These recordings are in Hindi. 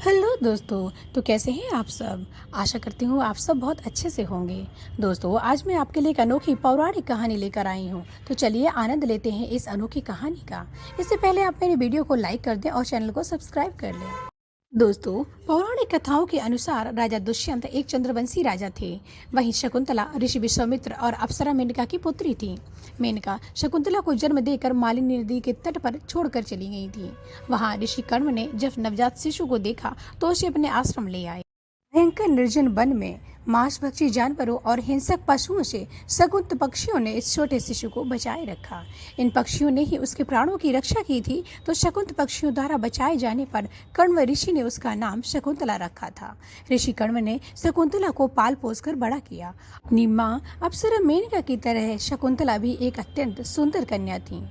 हेलो दोस्तों। तो कैसे हैं आप सब। आशा करती हूँ आप सब बहुत अच्छे से होंगे। दोस्तों, आज मैं आपके लिए एक अनोखी पौराणिक कहानी लेकर आई हूँ। तो चलिए आनंद लेते हैं इस अनोखी कहानी का। इससे पहले आप मेरे वीडियो को लाइक कर दें और चैनल को सब्सक्राइब कर लें। दोस्तों, पौराणिक कथाओं के अनुसार राजा दुष्यंत एक चंद्रवंशी राजा थे। वहीं शकुंतला ऋषि विश्वामित्र और अप्सरा मेनका की पुत्री थी। मेनका शकुंतला को जन्म देकर मालिनी नदी के तट पर छोड़कर चली गई थी। वहां ऋषि कर्म ने जब नवजात शिशु को देखा तो उसे अपने आश्रम ले आए। भयंकर निर्जन वन में मांसभक्षी जानवरों और हिंसक पशुओं से शकुंत पक्षियों ने इस छोटे शिशु को बचाए रखा। इन पक्षियों ने ही उसके प्राणों की रक्षा की थी। तो शकुंत पक्षियों द्वारा बचाए जाने पर कण्व ऋषि ने उसका नाम शकुंतला रखा था। ऋषि कण्व ने शकुंतला को पाल पोस कर बड़ा किया। अपनी माँ अप्सरा मेनका की तरह शकुंतला भी एक अत्यंत सुंदर कन्या थी।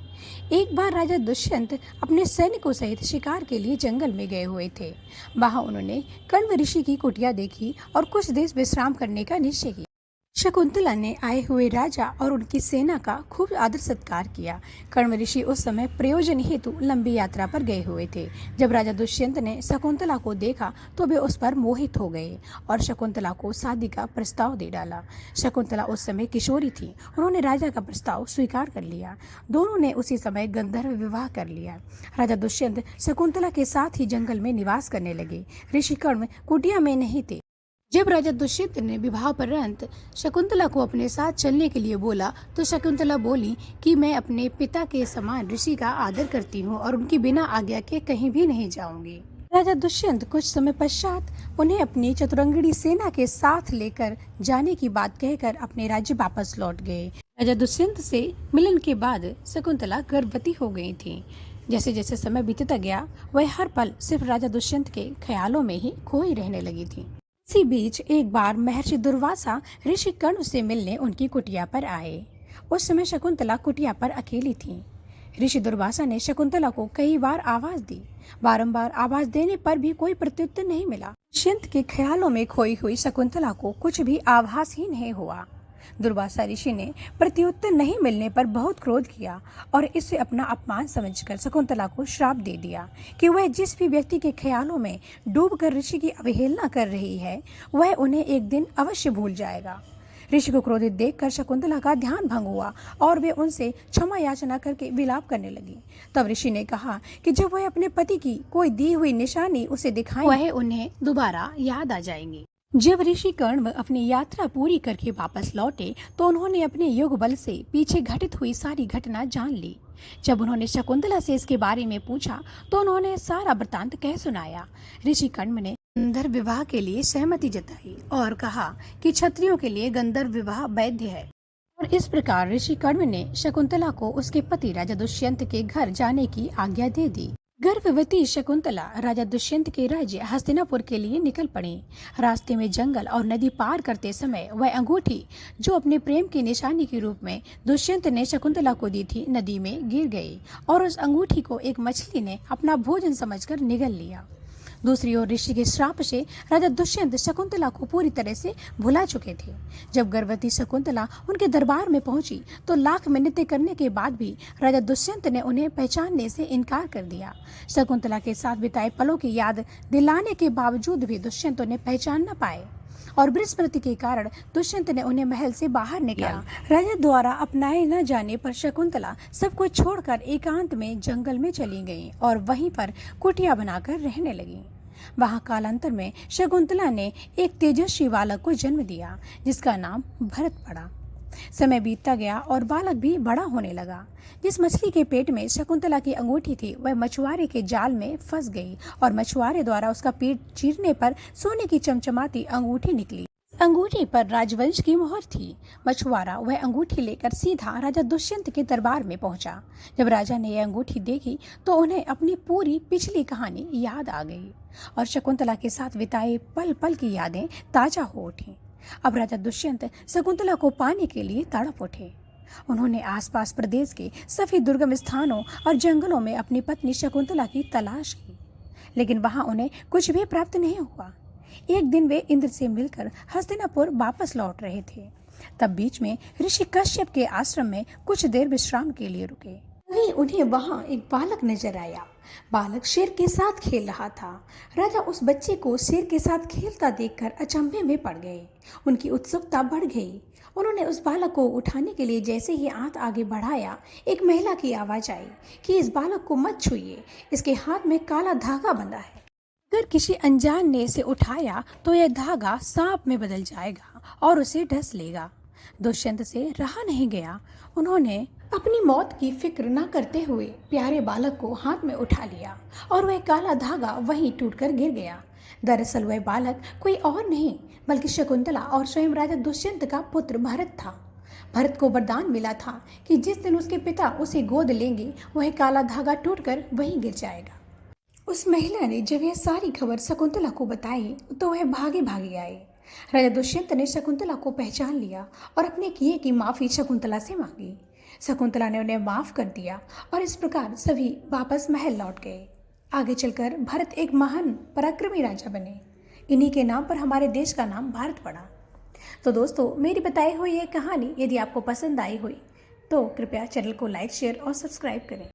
एक बार राजा दुष्यंत अपने सैनिकों सहित शिकार के लिए जंगल में गए हुए थे। वहां उन्होंने कण्व ऋषि की कुटिया देखी और कुछ देर विश्राम करने का निश्चय किया। शकुंतला ने आए हुए राजा और उनकी सेना का खूब आदर सत्कार किया। कण्व ऋषि उस समय प्रयोजन हेतु लंबी यात्रा पर गए हुए थे। जब राजा दुष्यंत ने शकुंतला को देखा तो वे उस पर मोहित हो गए और शकुंतला को शादी का प्रस्ताव दे डाला। शकुंतला उस समय किशोरी थी। उन्होंने राजा का प्रस्ताव स्वीकार कर लिया। दोनों ने उसी समय गंधर्व विवाह कर लिया। राजा दुष्यंत शकुंतला के साथ ही जंगल में निवास करने लगे। ऋषि कण्व कुटिया में नहीं थे। जब राजा दुष्यंत ने विवाह उपरांत शकुंतला को अपने साथ चलने के लिए बोला तो शकुंतला बोली कि मैं अपने पिता के समान ऋषि का आदर करती हूँ और उनकी बिना आज्ञा के कहीं भी नहीं जाऊंगी। राजा दुष्यंत कुछ समय पश्चात उन्हें अपनी चतुरंगिणी सेना के साथ लेकर जाने की बात कहकर अपने राज्य वापस लौट गए। राजा दुष्यंत से मिलन के बाद शकुंतला गर्भवती हो गई थी। जैसे जैसे समय बीतता गया वह हर पल सिर्फ राजा दुष्यंत के ख्यालों में ही खोई रहने लगी थी। इसी बीच एक बार महर्षि दुर्वासा ऋषि कण्व से मिलने उनकी कुटिया पर आए। उस समय शकुंतला कुटिया पर अकेली थी। ऋषि दुर्वासा ने शकुंतला को कई बार आवाज दी। बारंबार आवाज देने पर भी कोई प्रत्युत्तर नहीं मिला। दुष्यंत के ख्यालों में खोई हुई शकुंतला को कुछ भी आभास ही नहीं हुआ। दुर्वासा ऋषि ने प्रत्युत्तर नहीं मिलने पर बहुत क्रोध किया और इसे अपना अपमान समझकर शकुंतला को श्राप दे दिया कि वह जिस भी व्यक्ति के ख्यालों में डूबकर ऋषि की अवहेलना कर रही है वह उन्हें एक दिन अवश्य भूल जाएगा। ऋषि को क्रोधित देखकर शकुंतला का ध्यान भंग हुआ और वे उनसे क्षमा याचना करके विलाप करने लगी। तब ऋषि ने कहा कि जब वह अपने पति की कोई दी हुई निशानी उसे दिखाए वह उन्हें दोबारा याद आ जाएंगी। जब ऋषि कण्व अपनी यात्रा पूरी करके वापस लौटे तो उन्होंने अपने युग बल से पीछे घटित हुई सारी घटना जान ली। जब उन्होंने शकुंतला से इसके बारे में पूछा तो उन्होंने सारा वृतांत कह सुनाया। ऋषि कण्व ने गंधर्व विवाह के लिए सहमति जताई और कहा कि क्षत्रियों के लिए गंधर्व विवाह वैध है। और इस प्रकार ऋषि कण्व ने शकुंतला को उसके पति राजा दुष्यंत के घर जाने की आज्ञा दे दी। गर्भवती शकुंतला राजा दुष्यंत के राज्य हस्तिनापुर के लिए निकल पड़ी। रास्ते में जंगल और नदी पार करते समय वह अंगूठी जो अपने प्रेम की निशानी के रूप में दुष्यंत ने शकुंतला को दी थी नदी में गिर गई और उस अंगूठी को एक मछली ने अपना भोजन समझकर निगल लिया। दूसरी ओर ऋषि के श्राप से राजा दुष्यंत शकुंतला को पूरी तरह से भुला चुके थे। जब गर्भवती शकुंतला उनके दरबार में पहुंची तो लाख मिन्नतें करने के बाद भी राजा दुष्यंत ने उन्हें पहचानने से इनकार कर दिया। शकुंतला के साथ बिताए पलों की याद दिलाने के बावजूद भी दुष्यंत उन्हें पहचान न पाए और विस्मृति के कारण दुष्यंत ने उन्हें महल से बाहर निकाला। राजा द्वारा अपनाए न जाने पर शकुंतला सब कुछ छोड़कर एकांत में जंगल में चली गई और वहीं पर कुटिया बनाकर रहने लगी। वहां कालांतर में शकुंतला ने एक तेजस्वी बालक को जन्म दिया जिसका नाम भरत पड़ा। समय बीतता गया और बालक भी बड़ा होने लगा। जिस मछली के पेट में शकुंतला की अंगूठी थी वह मछुआरे के जाल में फंस गई और मछुआरे द्वारा उसका पेट चीरने पर सोने की चमचमाती अंगूठी निकली। अंगूठी पर राजवंश की मोहर थी। मछुआरा वह अंगूठी लेकर सीधा राजा दुष्यंत के दरबार में पहुंचा। जब राजा ने यह अंगूठी देखी तो उन्हें अपनी पूरी पिछली कहानी याद आ गई और शकुंतला के साथ बिताए पल पल की यादें ताजा हो उठी। अब राजा दुष्यंत शकुंतला को पाने के लिए तड़प उठे। उन्होंने आसपास प्रदेश के सभी दुर्गम स्थानों और जंगलों में अपनी पत्नी शकुंतला की तलाश की, लेकिन वहां उन्हें कुछ भी प्राप्त नहीं हुआ। एक दिन वे इंद्र से मिलकर हस्तिनापुर वापस लौट रहे थे। तब बीच में ऋषि कश्यप के आश्रम में कुछ देर विश्राम के लिए रुके। तभी उन्हें वहां एक बालक नजर आया। बालक शेर के साथ खेल रहा था। राजा उस बच्चे को शेर के साथ खेलता देखकर अचंभे में पड़ गए। उनकी उत्सुकता बढ़ गई। उन्होंने उस बालक को उठाने के लिए जैसे ही हाथ आगे बढ़ाया, एक महिला की आवाज आई कि इस बालक को मत छूइए, इसके हाथ में काला धागा बंधा है। अगर किसी अनजान ने इसे उठाया तो यह धागा सांप में बदल जाएगा और उसे डस लेगा। दुष्यंत से रहा नहीं गया। उन्होंने अपनी मौत की फिक्र न करते हुए प्यारे बालक को हाथ में उठा लिया और वह काला धागा वहीं टूटकर गिर गया। दरअसल वह बालक कोई और नहीं बल्कि शकुंतला और स्वयं राजा दुष्यंत का पुत्र भरत था। भरत को वरदान मिला था कि जिस दिन उसके पिता उसे गोद लेंगे, वह काला धागा टूटकर वहीं गिर जाएगा। उस महिला ने जब यह सारी खबर शकुंतला को बताई तो वह भागे भागे आई। राजा दुष्यंत ने शकुंतला को पहचान लिया और अपने किए की माफी शकुंतला से मांगी। शकुंतला ने उन्हें माफ कर दिया और इस प्रकार सभी वापस महल लौट गए। आगे चलकर भरत एक महान पराक्रमी राजा बने। इन्हीं के नाम पर हमारे देश का नाम भारत पड़ा। तो दोस्तों, मेरी बताई हुई ये कहानी यदि आपको पसंद आई हुई तो कृपया चैनल को लाइक, शेयर और सब्सक्राइब करें।